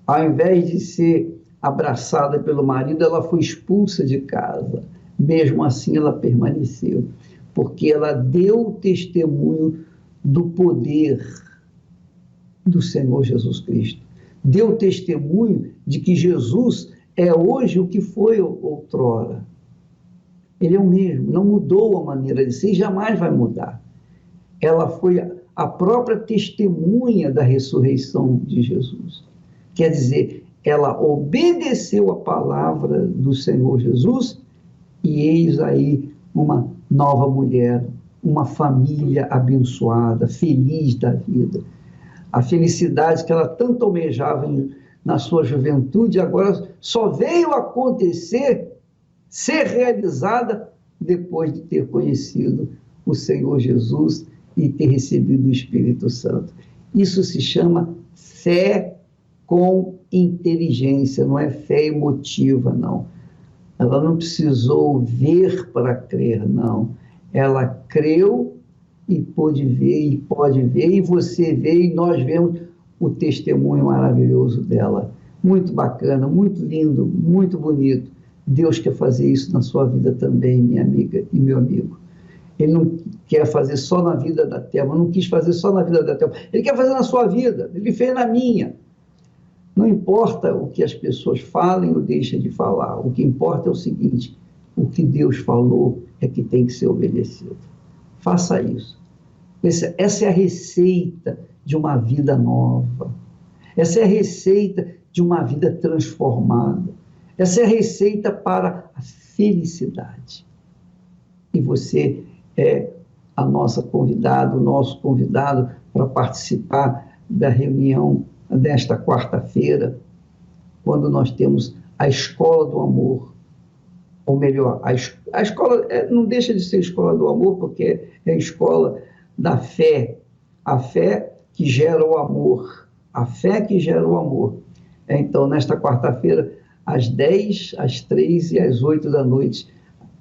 ao invés de ser abraçada pelo marido, ela foi expulsa de casa. Mesmo assim, ela permaneceu, porque ela deu testemunho do poder do Senhor Jesus Cristo. Deu testemunho de que Jesus é hoje o que foi outrora. Ele é o mesmo, não mudou a maneira de ser e jamais vai mudar. Ela foi a própria testemunha da ressurreição de Jesus. Quer dizer, ela obedeceu a palavra do Senhor Jesus e eis aí uma nova mulher, uma família abençoada, feliz da vida. A felicidade que ela tanto almejava na sua juventude, agora só veio acontecer, ser realizada depois de ter conhecido o Senhor Jesus e ter recebido o Espírito Santo. Isso se chama fé com inteligência, não é fé emotiva, não. Ela não precisou ver para crer, não. Ela creu e pôde ver, e pode ver, e você vê, e nós vemos o testemunho maravilhoso dela. Muito bacana, muito lindo, muito bonito. Deus quer fazer isso na sua vida também, minha amiga e meu amigo. Ele não quer fazer só na vida da Thelma, não quis fazer só na vida da Thelma. Ele quer fazer na sua vida, ele fez na minha. Não importa o que as pessoas falem ou deixem de falar, o que importa é o seguinte: o que Deus falou é que tem que ser obedecido. Faça isso. Essa é a receita de uma vida nova. Essa é a receita de uma vida transformada. Essa é a receita para a felicidade. E você é a nossa convidada, o nosso convidado para participar da reunião desta quarta-feira, quando nós temos a Escola do Amor. Ou melhor, a escola não deixa de ser Escola do Amor, porque é a escola da fé. A fé que gera o amor. A fé que gera o amor. Então, nesta quarta-feira, às 10, às 3 e às 8 da noite,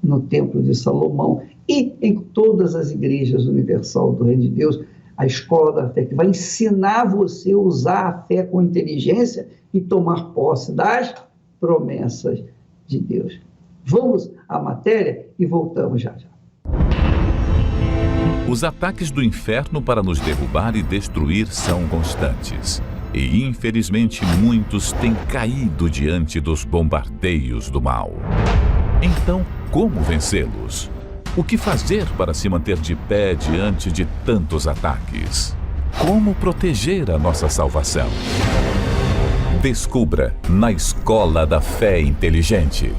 no Templo de Salomão, e em todas as igrejas universal do Reino de Deus, a Escola da Fé, que vai ensinar você a usar a fé com inteligência e tomar posse das promessas de Deus. Vamos à matéria e voltamos já já. Os ataques do inferno para nos derrubar e destruir são constantes. E, infelizmente, muitos têm caído diante dos bombardeios do mal. Então, como vencê-los? O que fazer para se manter de pé diante de tantos ataques? Como proteger a nossa salvação? Descubra na Escola da Fé Inteligente.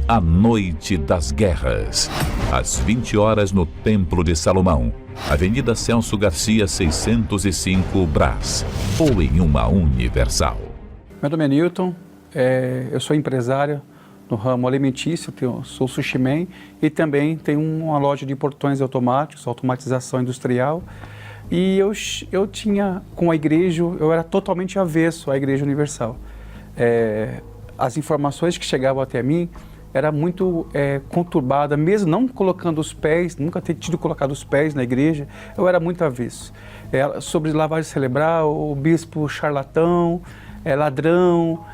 A Noite das Guerras. Às 20 horas no Templo de Salomão. Avenida Celso Garcia, 605, Brás. Ou em uma Universal. Meu nome é Newton, eu sou empresário no ramo alimentício, sou sushi man e também tenho uma loja de portões automáticos, automatização industrial. E eu tinha, com a igreja, eu era totalmente avesso à Igreja Universal. As informações que chegavam até mim era muito conturbada, mesmo não colocando os pés, nunca ter tido colocado os pés na igreja, eu era muito avesso. Sobre lavagem cerebral, o bispo charlatão, ladrão,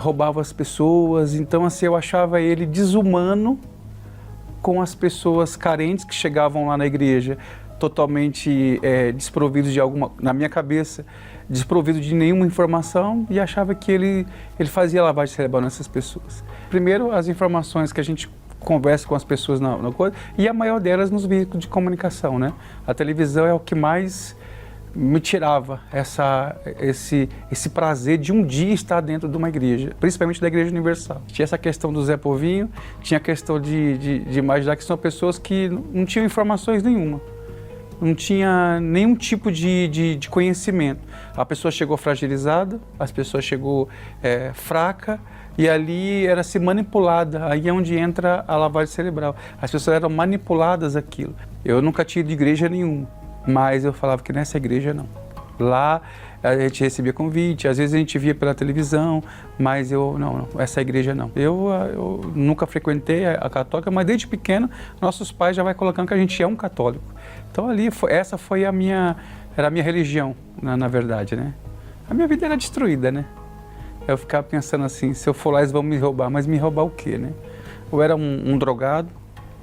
roubava as pessoas, então assim, eu achava ele desumano com as pessoas carentes que chegavam lá na igreja, totalmente desprovidos de alguma, na minha cabeça, desprovido de nenhuma informação, e achava que ele fazia lavagem cerebral nessas pessoas. Primeiro, as informações que a gente conversa com as pessoas na coisa, e a maior delas nos veículos de comunicação, né? A televisão é o que mais me tirava esse prazer de um dia estar dentro de uma igreja, principalmente da Igreja Universal. Tinha essa questão do Zé Povinho, tinha a questão de imaginar que são pessoas que não tinham informações nenhuma. Não tinha nenhum tipo de conhecimento. A pessoa chegou fragilizada, as pessoas chegou fraca, e ali era se manipulada, aí é onde entra a lavagem cerebral. As pessoas eram manipuladas aquilo. Eu nunca tinha ido de igreja nenhuma, mas eu falava que nessa igreja não. Lá a gente recebia convite, às vezes a gente via pela televisão, mas não, essa igreja não. Eu nunca frequentei a católica, mas desde pequeno nossos pais já vai colocando que a gente é um católico. Então ali, essa foi era a minha religião, na verdade, né? A minha vida era destruída, né? Eu ficava pensando assim, se eu for lá eles vão me roubar, mas me roubar o quê, né? Eu era um drogado,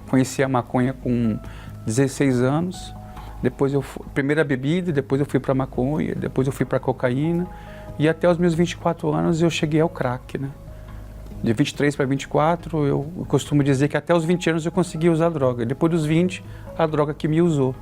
conheci a maconha com 16 anos, depois primeiro a bebida, depois eu fui para maconha, depois eu fui para cocaína, e até os meus 24 anos eu cheguei ao crack, né? De 23 para 24, eu costumo dizer que até os 20 anos eu consegui usar droga. Depois dos 20, a droga que me usou.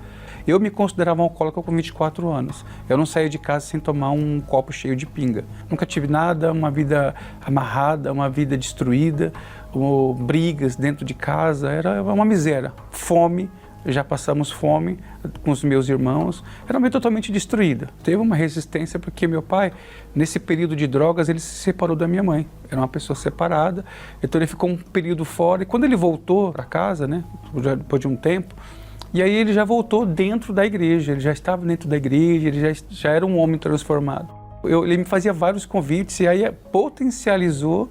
Eu me considerava um alcoólico com 24 anos. Eu não saía de casa sem tomar um copo cheio de pinga. Nunca tive nada, uma vida amarrada, uma vida destruída, ou brigas dentro de casa, era uma miséria. Fome, já passamos fome com os meus irmãos, era uma vida totalmente destruída. Teve uma resistência porque meu pai, nesse período de drogas, ele se separou da minha mãe. Era uma pessoa separada, então ele ficou um período fora. E quando ele voltou para casa, né, depois de um tempo, e aí ele já voltou dentro da igreja, ele já estava dentro da igreja, ele já era um homem transformado. Ele me fazia vários convites e aí potencializou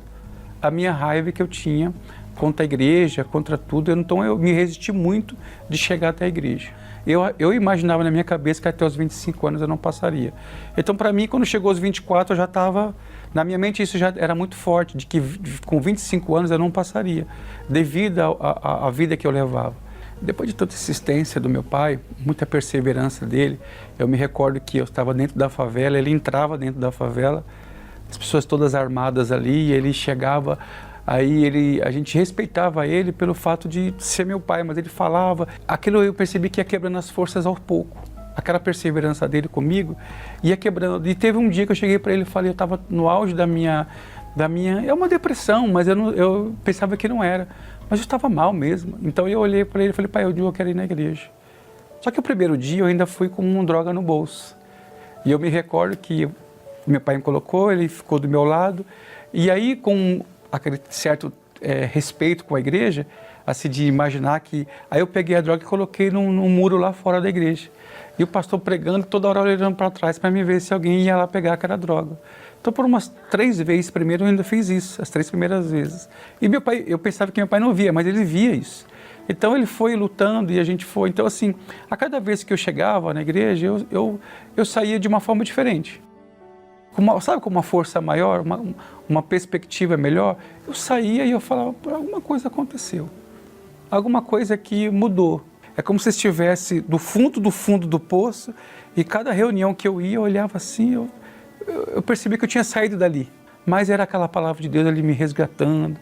a minha raiva que eu tinha contra a igreja, contra tudo. Então eu me resisti muito de chegar até a igreja. Eu imaginava na minha cabeça que até os 25 anos eu não passaria. Então, para mim, quando chegou aos 24, eu já estava... Na minha mente, isso já era muito forte, de que com 25 anos eu não passaria, devido à vida que eu levava. Depois de toda a insistência do meu pai, muita perseverança dele, eu me recordo que eu estava dentro da favela, ele entrava dentro da favela, as pessoas todas armadas ali, e ele chegava, aí a gente respeitava ele pelo fato de ser meu pai, mas ele falava, aquilo eu percebi que ia quebrando as forças aos poucos. Aquela perseverança dele comigo ia quebrando. E teve um dia que eu cheguei para ele e falei, eu estava no auge da minha... É uma depressão, mas eu pensava que não era. Mas eu estava mal mesmo. Então eu olhei para ele e falei, pai, eu quero ir na igreja. Só que o primeiro dia eu ainda fui com uma droga no bolso. E eu me recordo que meu pai me colocou, ele ficou do meu lado. E aí, com aquele certo respeito com a igreja, assim, de imaginar que... Aí eu peguei a droga e coloquei num muro lá fora da igreja. E o pastor pregando, toda hora olhando para trás para me ver se alguém ia lá pegar aquela droga. Então, por umas 3 vezes primeiro, eu ainda fiz isso, as 3 primeiras vezes. E meu pai, eu pensava que meu pai não via, mas ele via isso. Então, ele foi lutando e a gente foi. Então, assim, a cada vez que eu chegava na igreja, eu saía de uma forma diferente. Sabe, com uma força maior, uma perspectiva melhor, eu saía e eu falava, alguma coisa aconteceu. Alguma coisa que mudou. É como se estivesse do fundo do poço, e cada reunião que eu ia, eu olhava assim, eu percebi que eu tinha saído dali. Mas era aquela palavra de Deus ali me resgatando,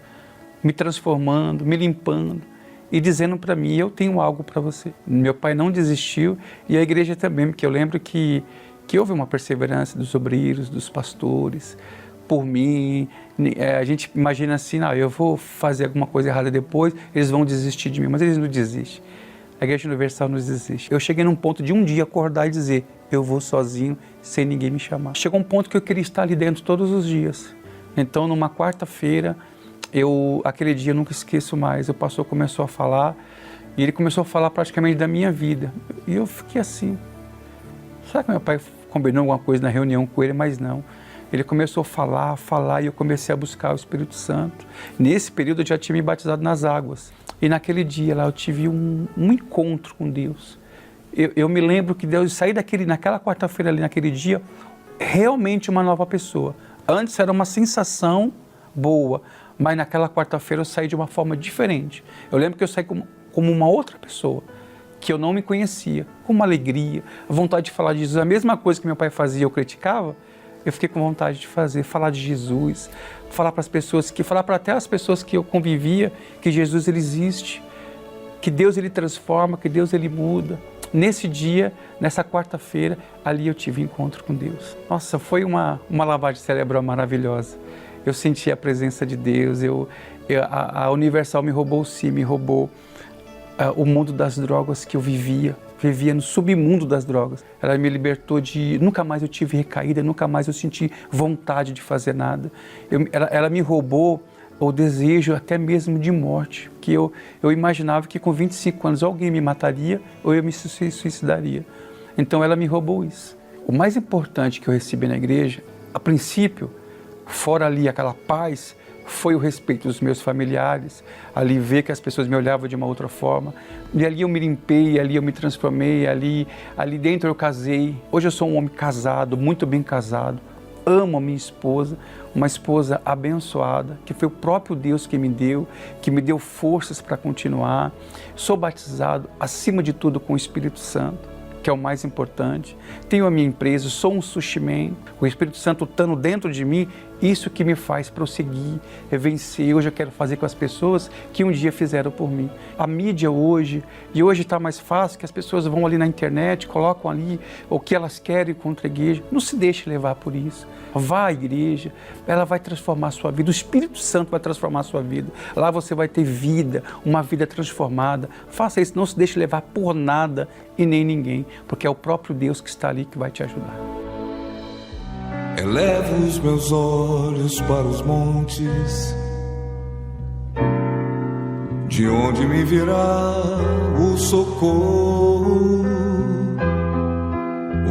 me transformando, me limpando e dizendo para mim, eu tenho algo para você. Meu pai não desistiu e a igreja também, porque eu lembro que houve uma perseverança dos obreiros, dos pastores, por mim. A gente imagina assim, eu vou fazer alguma coisa errada depois, eles vão desistir de mim, mas eles não desistem. A Igreja Universal não desiste. Eu cheguei num ponto de um dia acordar e dizer, eu vou sozinho, sem ninguém me chamar. Chegou um ponto que eu queria estar ali dentro todos os dias. Então, numa quarta-feira, aquele dia eu nunca esqueço mais, o pastor começou a falar, e ele começou a falar praticamente da minha vida. E eu fiquei assim, será que meu pai combinou alguma coisa na reunião com ele? Mas não. Ele começou a falar, e eu comecei a buscar o Espírito Santo. Nesse período eu já tinha me batizado nas águas. E naquele dia lá eu tive um encontro com Deus. Eu me lembro que Deus saí naquela quarta-feira ali, naquele dia, realmente uma nova pessoa. Antes era uma sensação boa, mas naquela quarta-feira eu saí de uma forma diferente. Eu lembro que eu saí como uma outra pessoa, que eu não me conhecia, com uma alegria, a vontade de falar de Jesus. A mesma coisa que meu pai fazia, eu criticava, eu fiquei com vontade de fazer, falar de Jesus, falar para as pessoas, falar para até as pessoas que eu convivia, que Jesus ele existe, que Deus ele transforma, que Deus ele muda. Nesse dia, nessa quarta-feira, ali eu tive encontro com Deus. Nossa, foi uma lavagem cerebral maravilhosa. Eu senti a presença de Deus, a Universal me roubou me roubou o mundo das drogas que eu vivia no submundo das drogas. Ela me libertou nunca mais eu tive recaída, nunca mais eu senti vontade de fazer nada. Ela me roubou o desejo até mesmo de morte, que eu imaginava que com 25 anos alguém me mataria ou eu me suicidaria. Então ela me roubou isso. O mais importante que eu recebi na igreja, a princípio, fora ali aquela paz, foi o respeito dos meus familiares, ali ver que as pessoas me olhavam de uma outra forma. E ali eu me limpei, ali eu me transformei, ali dentro eu casei. Hoje eu sou um homem casado, muito bem casado. Amo a minha esposa, uma esposa abençoada, que foi o próprio Deus que me deu forças para continuar. Sou batizado, acima de tudo, com o Espírito Santo, que é o mais importante. Tenho a minha empresa, sou um sushi man. O Espírito Santo estando dentro de mim, isso que me faz prosseguir, vencer. Hoje eu quero fazer com as pessoas que um dia fizeram por mim. A mídia hoje está mais fácil, que as pessoas vão ali na internet, colocam ali o que elas querem contra a igreja. Não se deixe levar por isso. Vá à igreja, ela vai transformar a sua vida. O Espírito Santo vai transformar a sua vida. Lá você vai ter vida, uma vida transformada. Faça isso, não se deixe levar por nada e nem ninguém, porque é o próprio Deus que está ali que vai te ajudar. Elevo os meus olhos para os montes, de onde me virá o socorro.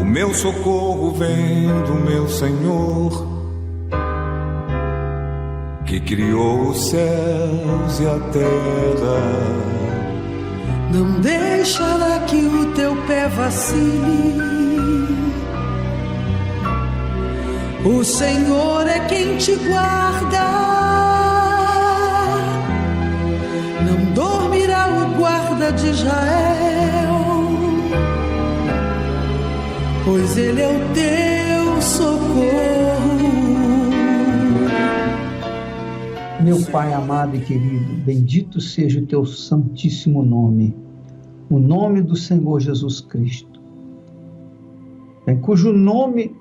O meu socorro vem do meu Senhor, que criou os céus e a terra. Não deixará que o teu pé vacile. O Senhor é quem te guarda, não dormirá o guarda de Israel, pois Ele é o teu socorro. Meu Pai amado e querido, bendito seja o teu santíssimo nome, o nome do Senhor Jesus Cristo, em cujo nome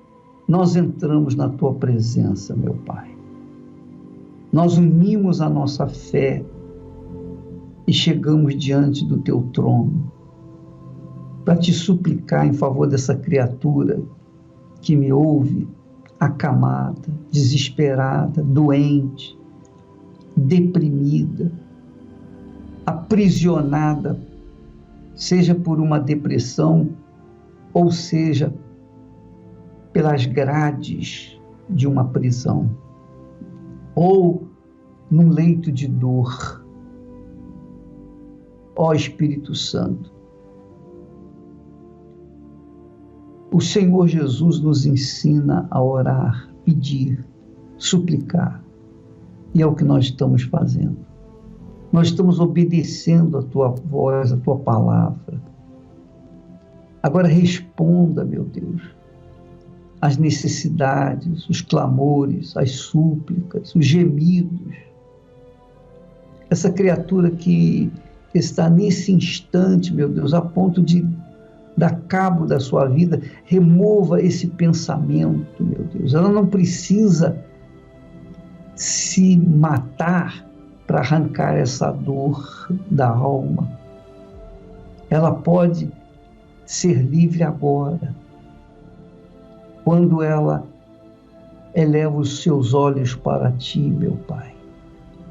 nós entramos na tua presença, meu Pai. Nós unimos a nossa fé e chegamos diante do teu trono para te suplicar em favor dessa criatura que me ouve, acamada, desesperada, doente, deprimida, aprisionada, seja por uma depressão ou seja pelas grades de uma prisão ou num leito de dor. Ó Espírito Santo, o Senhor Jesus nos ensina a orar, pedir, suplicar, e é o que nós estamos fazendo. Nós estamos obedecendo a tua voz, a tua palavra. Agora responda, meu Deus, as necessidades, os clamores, as súplicas, os gemidos. Essa criatura que está nesse instante, meu Deus, a ponto de dar cabo da sua vida, remova esse pensamento, meu Deus. Ela não precisa se matar para arrancar essa dor da alma. Ela pode ser livre agora, quando ela eleva os seus olhos para ti, meu Pai,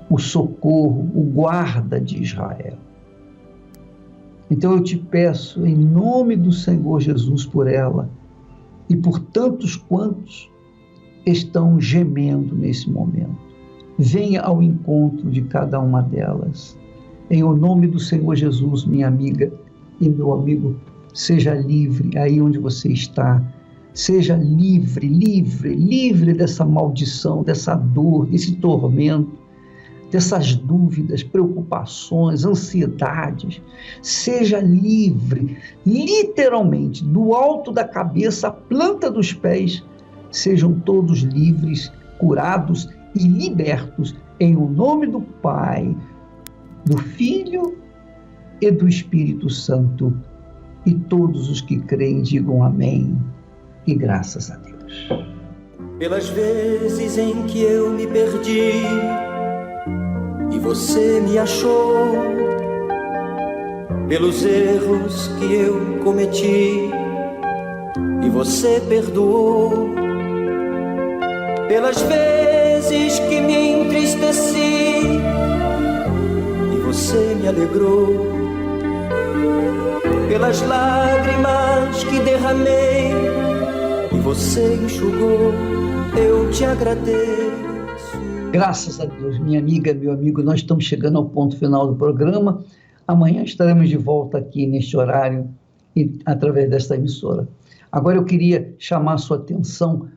o socorro, o guarda de Israel. Então eu te peço, em nome do Senhor Jesus, por ela e por tantos quantos estão gemendo nesse momento. Venha ao encontro de cada uma delas. Em o nome do Senhor Jesus, minha amiga e meu amigo, seja livre aí onde você está. Seja livre, livre, livre dessa maldição, dessa dor, desse tormento, dessas dúvidas, preocupações, ansiedades. Seja livre, literalmente, do alto da cabeça à planta dos pés. Sejam todos livres, curados e libertos, em o nome do Pai, do Filho e do Espírito Santo. E todos os que creem digam amém. E graças a Deus. Pelas vezes em que eu me perdi e você me achou, pelos erros que eu cometi e você perdoou, pelas vezes que me entristeci e você me alegrou, pelas lágrimas que derramei e você enxugou, eu te agradeço. Graças a Deus, minha amiga, meu amigo, nós estamos chegando ao ponto final do programa. Amanhã estaremos de volta aqui neste horário e através desta emissora. Agora eu queria chamar a sua atenção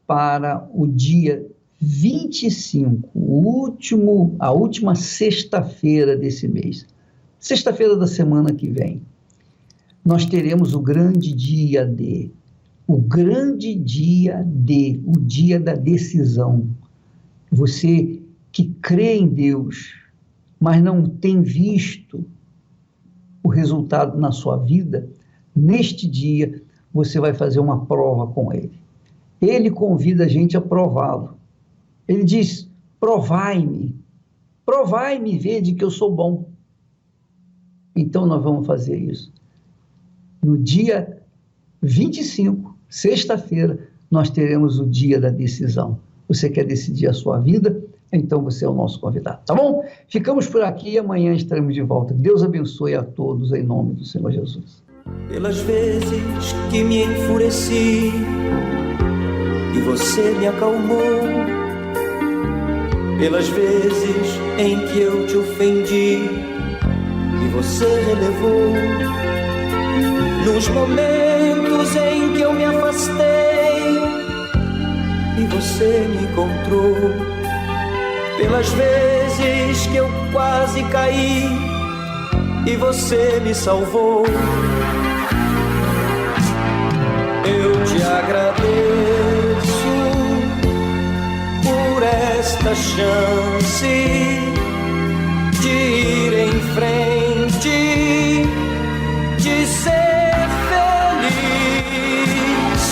para o dia 25, a última sexta-feira desse mês. Sexta-feira da semana que vem. Nós teremos o grande dia D. O grande dia D, o dia da decisão. Você que crê em Deus, mas não tem visto o resultado na sua vida, neste dia você vai fazer uma prova com Ele. Ele convida a gente a prová-lo. Ele diz, provai-me, vede que eu sou bom. Então nós vamos fazer isso. No dia 25, sexta-feira, nós teremos o dia da decisão. Você quer decidir a sua vida? Então você é o nosso convidado, tá bom? Ficamos por aqui e amanhã estaremos de volta. Deus abençoe a todos em nome do Senhor Jesus. Pelas vezes que me enfureci e você me acalmou, pelas vezes em que eu te ofendi e você relevou, nos momentos em que eu me afastei e você me encontrou, pelas vezes que eu quase caí e você me salvou. Eu te agradeço por esta chance de ir em frente, de ser feliz.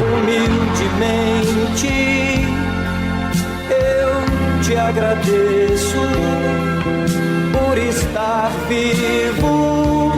Humildemente eu te agradeço por estar vivo